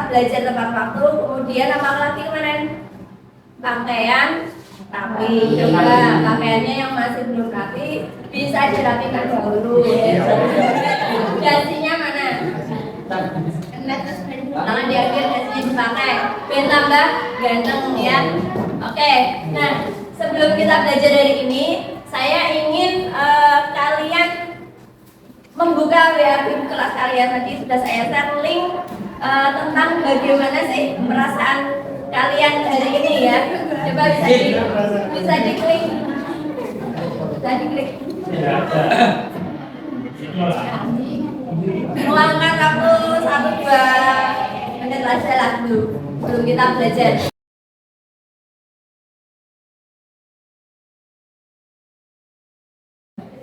belajar tepat waktu. Kemudian apalagi kemarin pakaian rapi. Coba pakaiannya yang masih belum rapi bisa dirapikan dulu. Dasinya mana? Tangan di akhir dasinya dipakai. Biar tambah ganteng ya. Oke. Nah, sebelum kita belajar dari ini, saya ingin kalian membuka WA grup kelas kalian. Tadi sudah saya share link tentang bagaimana sih perasaan kalian hari ini ya. Coba bisa diklik. Bisa diklik. Meluangkan waktu 1-2 menit saja lah dulu sebelum kita belajar.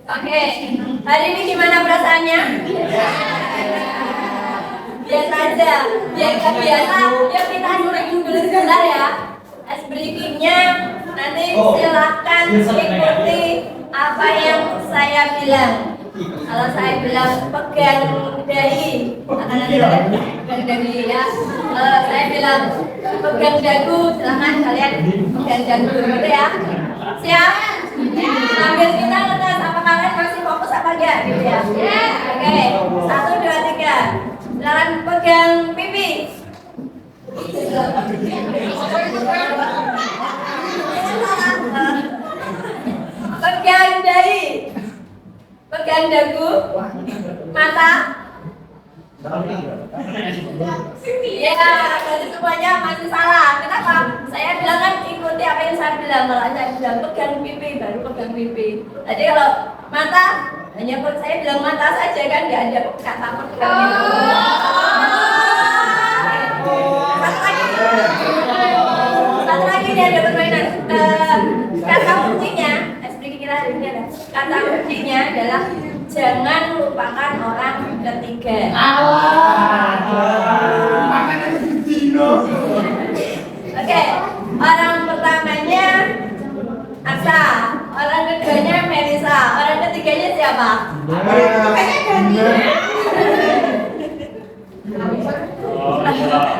Oke, hari ini gimana perasaannya? Biasa aja, biar gak biasa, yuk kita dulu sebentar ya. Ice breakingnya nanti silahkan ikuti apa yang saya bilang. Kalau saya bilang pegang dahi, akan ada pegang dahi ya. Kalau saya bilang pegang dagu, silahkan kalian pegang dagu gitu ya. Siap? Sambil kita ngetes apa kalian masih fokus apa enggak gitu ya. Oke, 1, 2, 3. Silakan pegang pipi. Pegang dahi. Pegang dagu. Mata. Ya, berarti semuanya masih salah. Kenapa? Saya bilang kan ikuti apa yang saya bilang. Kalau saya bilang pegang pipi, baru pegang pipi. Jadi kalau mata, hanya saya bilang mata saja kan, nggak ada kata pegang pipi. Satu lagi nih ada permainan. Kata kuncinya, explication kita hari ini ada. Kata kuncinya adalah jangan lupakan orang ketiga. Oke, orang pertamanya Asa, orang keduanya Melisa, orang ketiganya siapa?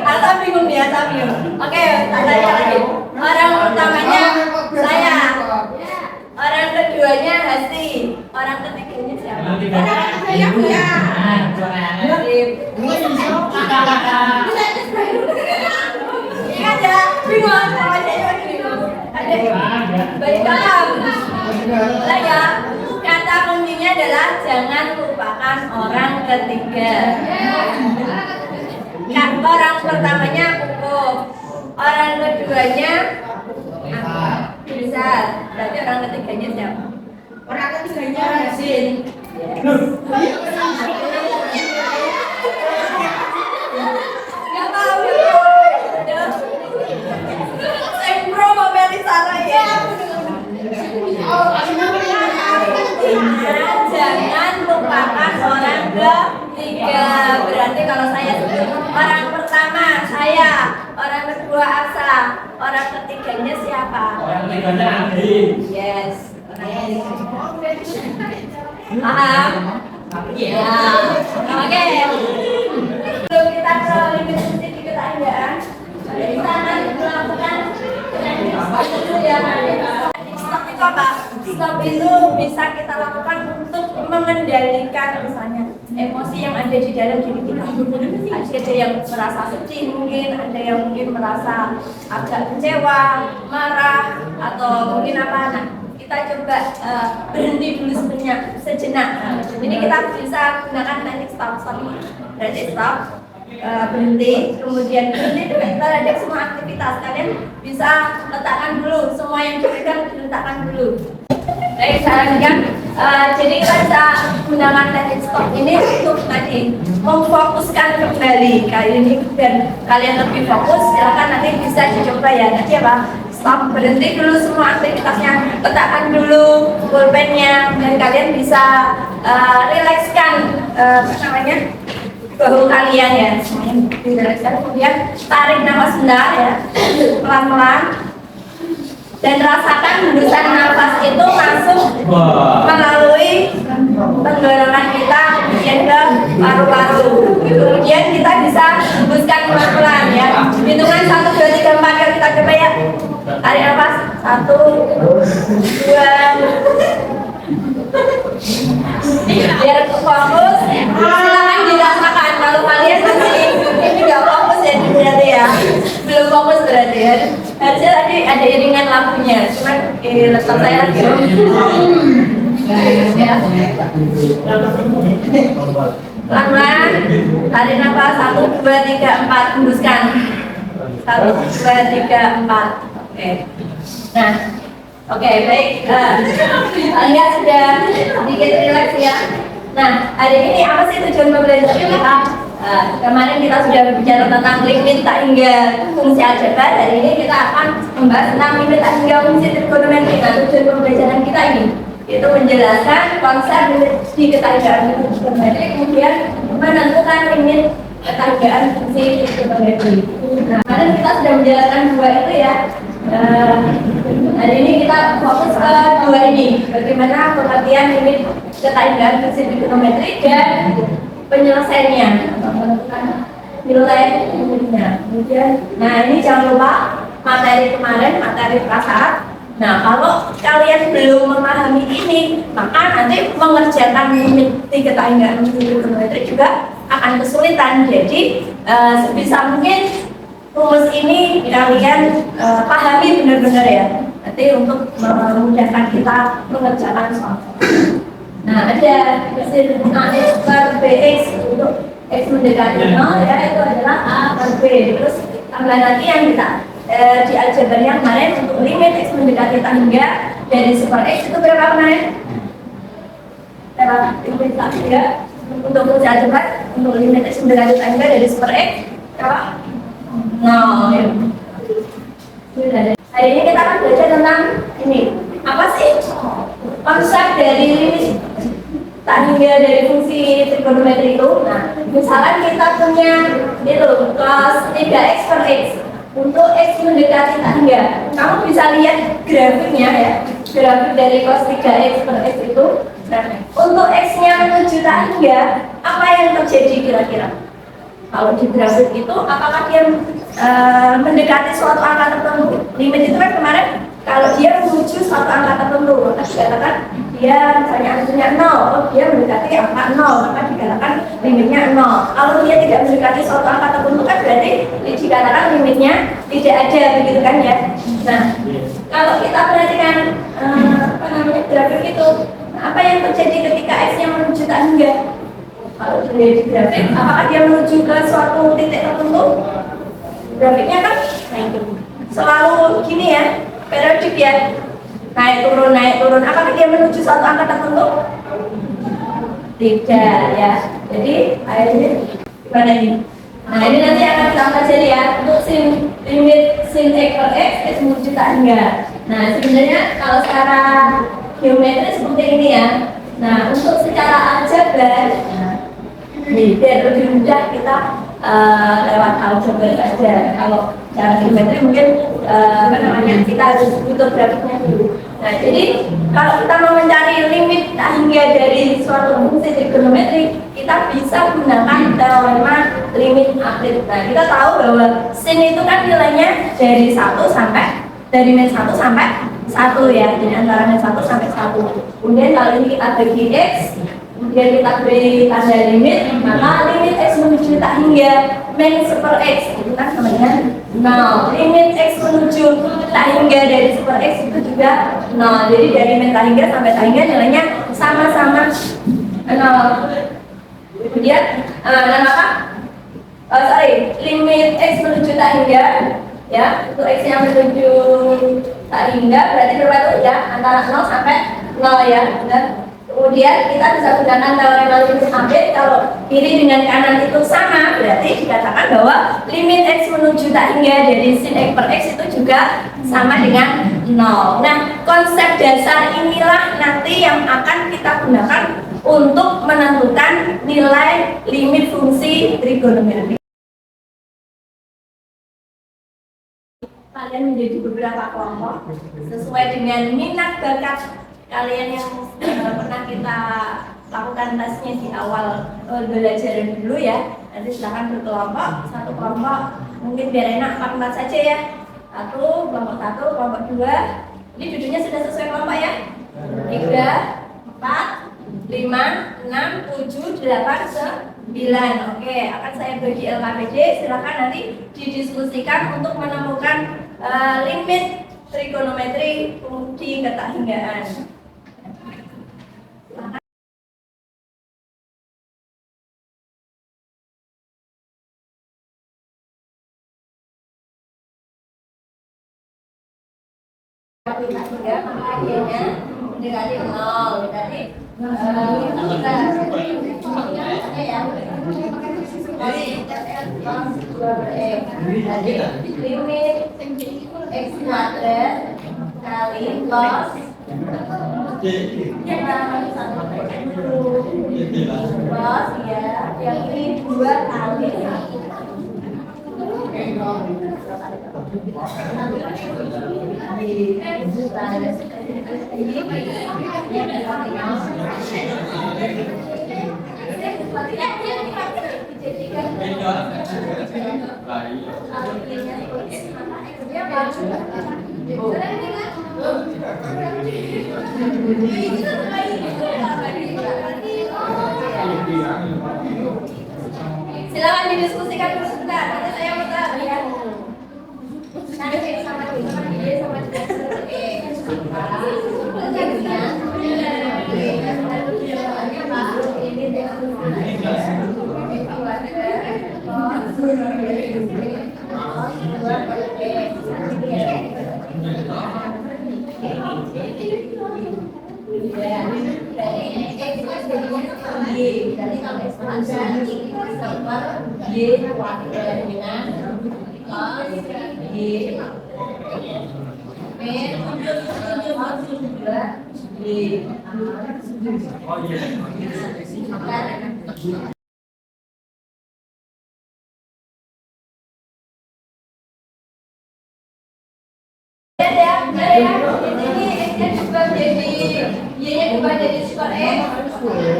Asa bingung ya, Asa bingung. Oke, tanya lagi. Orang pertamanya saya. Orang keduanya Hasti, orang ketiganya siapa? Orang ketiganya ini ada bingung, wajahnya bingung. Ada baik paham. Lah ya, kata kuncinya adalah jangan lupakan orang ketiga. Orang pertamanya Kukuh, orang keduanya bisa, berarti orang ketiganya siapa? Orang ketiganya Hasin. Gak tahu. Sempro Mabeli Sarah ya. Jangan lupakan orang ketiga. Berarti kalau saya sebut orang pertama saya, orang kedua Asa, orang ketiganya siapa? Orang ketiganya Andi. Yes. Paham? Ya. Oke. Sebelum kita ke limit sedikit keadaan, kita akan melakukan stop dulu ya. Stop itu apa? Stop itu bisa kita lakukan untuk mengendalikan misalnya emosi yang ada di dalam diri kita. Ada yang merasa sedih mungkin, ada yang mungkin merasa agak kecewa, marah, atau mungkin apa. Nah, kita coba berhenti dulu sejenak. Ini kita bisa gunakan teknik stop. Berarti stop, berhenti, kemudian berhenti terhadap semua aktivitas. Kalian bisa letakkan dulu, semua yang dipegang diletakkan dulu. Baik, saya lanjutkan. Jadi kita bisa gunakan teknik stop ini untuk tadi memfokuskan kembali kali ini dan kalian lebih fokus. Silakan nanti bisa dicoba ya. Tadi apa? Stop, berhenti dulu semua aktivitasnya, letakkan dulu pulpennya dan kalian bisa rilekskan bahu kalian ya, semuanya dirilekskan. Kemudian tarik nafas sebentar ya, pelan-pelan. Dan rasakan hembusan nafas itu masuk melalui tenggorokan kita kemudian ke paru-paru. Kemudian kita bisa hembuskan pelan-pelan. Hitungan 1, 2, 3, 4 kali kita coba ya. Tarik nafas. 1, 2. Biar fokus. Silakan dirasakan kalau kalian masih ini nggak fokus ya berarti ya. Belum fokus berarti ya. Harusnya tadi ada iringan lampunya, cuman laptop saya lagi. Pelan-pelan, tarik nafas 1, 2, 3, 4, hembuskan 1, 2, 3, 4. Oke. Nah, oke, baik. Kalian sudah sedikit rileks ya. Nah, hari ini apa sih tujuan pembelajaran kita? Kemarin kita sudah berbicara tentang limit tak hingga fungsi aljabar. Hari ini kita akan membahas tentang limit tak hingga fungsi trigonometri. Nah, tujuan pembelajaran kita ini itu menjelaskan konsep limit di ketanggaan trigonometri, kemudian menentukan limit ketanggaan fungsi trigonometri. Nah, kemarin kita sudah menjelaskan dua itu ya. Hari ini kita fokus ke dua ini, bagaimana pengertian limit ketanggaan fungsi trigonometri dan penyelesaiannya, menentukan nilai limitnya. Kemudian, nah ini jangan lupa materi kemarin, materi prasyarat. Nah, kalau kalian belum memahami ini, maka nanti mengerjakan limit ketanggaan fungsi trigonometri juga akan kesulitan. Jadi sebisa mungkin rumus ini kalian pahami benar-benar ya, nanti untuk memudahkan kita mengerjakan soal. Nah, ada hasil AX per BX untuk X mendekati 0 ya, itu adalah A per B. Terus tambah lagi yang kita di aljabarnya kemarin untuk limit X mendekati tangga dari super X itu berapa kemarin? Berapa? Limit tangga untuk fungsi aljabar untuk limit X mendekati tangga dari super X berapa? 0 ya. Hari ini kita akan belajar tentang ini. Apa sih konsep dari limit tak hingga dari fungsi trigonometri itu? Nah, misalkan kita punya itu cos 3x per x untuk x mendekati tak hingga. Kamu bisa lihat grafiknya ya, grafik dari cos 3x per x itu. Nah, untuk x-nya menuju tak hingga, apa yang terjadi kira-kira? Kalau di grafik itu, apakah dia mendekati suatu angka tertentu? Limit itu kan kemarin, kalau dia menuju suatu angka tertentu, maka dikatakan dia misalnya angkanya 0, dia mendekati angka 0, maka dikatakan limitnya 0. Kalau dia tidak mendekati suatu angka tertentu kan berarti dikatakan limitnya tidak ada, begitu kan ya? Nah, kalau kita perhatikan grafik itu, apa yang terjadi ketika x-nya menuju tak hingga? Kalau di grafik, apakah dia menuju ke suatu titik tertentu? Grafiknya kan selalu gini ya, periodik ya, naik turun. Apakah dia menuju suatu angka tertentu? Tidak ya. Jadi akhirnya gimana ini? Nah, ini nanti akan kita pelajari ya untuk limit sin x per x menuju tak hingga. Nah, sebenarnya kalau secara geometri seperti ini ya. Nah, untuk secara aljabar, biar lebih mudah kita lewat aljabar saja. Kalau cara geometri mungkin kita harus butuh grafiknya dulu. Nah, jadi kalau kita mau mencari limit tak hingga dari suatu fungsi trigonometri, kita bisa gunakan teorema limit Euclid. Nah, kita tahu bahwa sin itu kan nilainya dari min 1 sampai 1 ya, jadi antara min 1 sampai 1. Kemudian kalau ini kita bagi x, kemudian kita beri tanda limit, maka limit x menuju tak hingga min super x itu kan sama dengan 0. Limit x menuju tak hingga dari super x itu juga 0. Jadi dari min tak hingga sampai tak hingga nilainya sama-sama 0. Kemudian limit x menuju tak hingga ya, untuk x yang menuju tak hingga berarti berapa itu ya, antara 0 sampai 0 ya. Dan kemudian kita bisa gunakan teorema limit Euclid. Kalau kiri dengan kanan itu sama, berarti dikatakan bahwa limit x menuju tak hingga dari sin x per x itu juga sama dengan 0. Nah, konsep dasar inilah nanti yang akan kita gunakan untuk menentukan nilai limit fungsi trigonometri. Kalian menjadi beberapa kelompok sesuai dengan minat bakat kalian yang pernah kita lakukan tesnya di awal belajar dulu ya. Nanti silakan berkelompok, satu kelompok Mungkin biar enak 4 saja ya. Kelompok 1, kelompok 2. Ini duduknya sudah sesuai kelompok ya. 3, 4, 5, 6, 7, 8, 9. Oke, akan saya bagi LKPD. Silakan nanti didiskusikan untuk menemukan limit trigonometri fungsi ketahinggaan. Ketahinggaan makanya mendekati 0, berarti limit x kuadrat kali cos cos ya, yang ini 2 kali silakan didiskusikan dulu sebentar, nanti saya muter ya. Nanti sama dia sama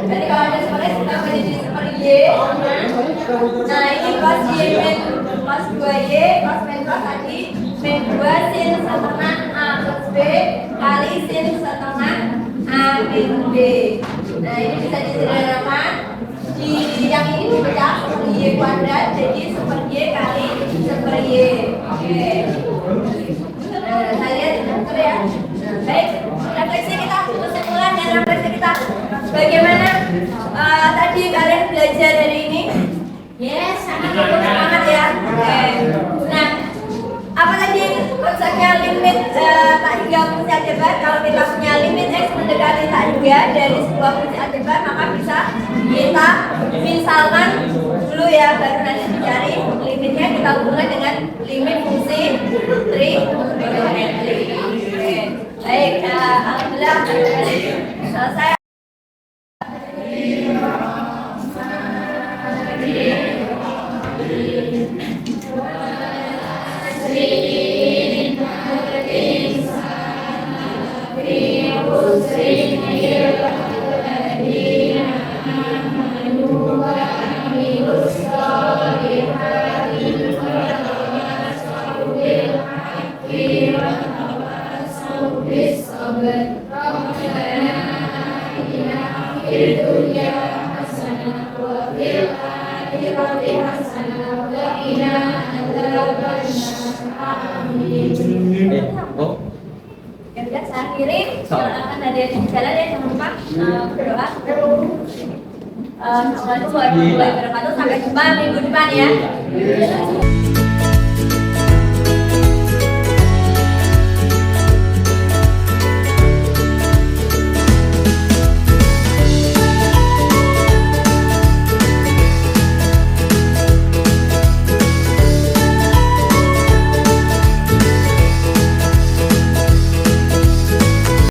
Jadi kalau ada skor X kita jadi skor Y. Nah ini cos Y min cos 2Y cos min cos tadi min 2 sin setengah A plus B kali sin setengah A min B. Nah ini bisa disederhanakan. Yang ini dipecah super Y kuadrat jadi super Y kali super Y. Oke. Nah saya lihat betul ya. Baik, refleksi kita, kesimpulan dan refleksi kita. Bagaimana tadi kalian belajar hari ini? Yes, sangat ya. Oke. Nah, apa tadi konsepnya limit tak hingga fungsi aljabar? Kalau kita punya limit x mendekati tak hingga dari sebuah fungsi aljabar, maka bisa kita misalkan dulu ya, baru nanti dicari limitnya kita hubungkan dengan limit fungsi trigonometri. Oke. Baik, alhamdulillah selesai. Saya akhiri, akan ada di jalan ya, jangan lupa berdoa. Assalamualaikum warahmatullahi wabarakatuh. Sampai jumpa minggu depan ya.